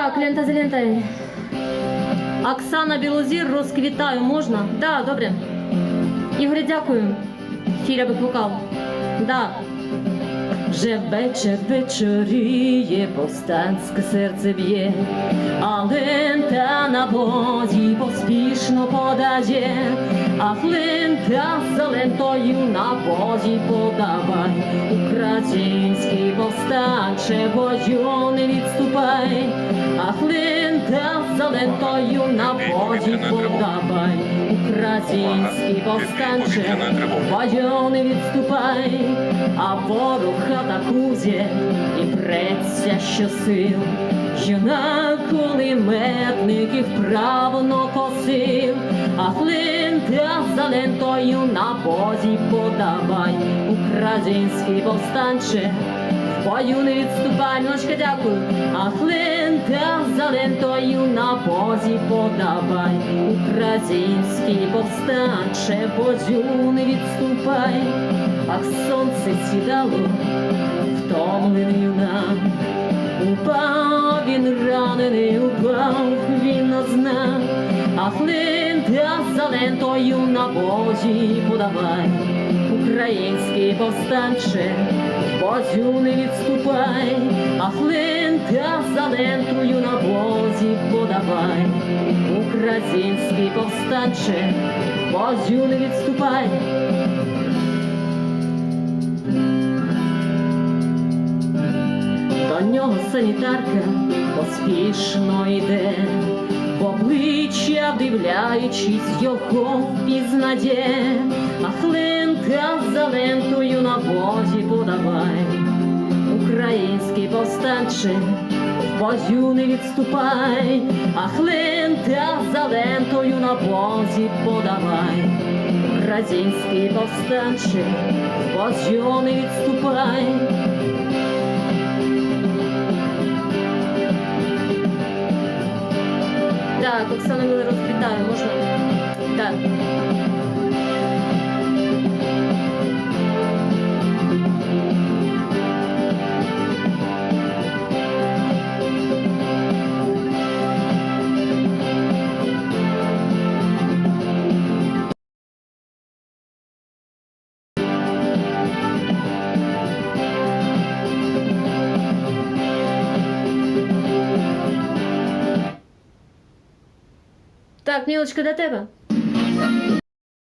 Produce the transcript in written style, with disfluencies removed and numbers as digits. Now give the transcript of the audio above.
Так, лента за лентой. Оксана Білозір, розквітаю, можна? Да, добре. Ігоря, дякую. Філя викликав. Да. Вже вечір вечоріє, повстанське серце б'є, а лента на воді поспішно подає, а лента за лентою на воді подавай. Український повстанче, бою не відступай, а лента за лентою на воді подавай. Український повстанче, бою не відступай, а ворог атакує і преться щосил. Юнак кулеметників вправно косив, а лента за лентою на воді подавай. Український повстанче, в бою не відступай. Ночка, дякую. А лента за лентою на воді подавай. Український повстанче, в бою не відступай. Ах, сонце сідало, втомлений юнак, упав він ранений, упав він на знак. Ах, лента за лентою на воді подавай. Український повстанче, в бою не відступай. Ах, лента за лентою на воді подавай. Український повстанче, в бою не відступай. До нього санітарка поспішно йде, в обличчя вдивляючись, його впізнає. Ах, лента за лентою на воді подавай. Український повстанче, в бою не відступай. Ах, лента за лентою на воді подавай. Український повстанче, в бою не відступай. Так, Оксана Міллер, розквітаю, можна? Так. Так, Мілочка, до тебе.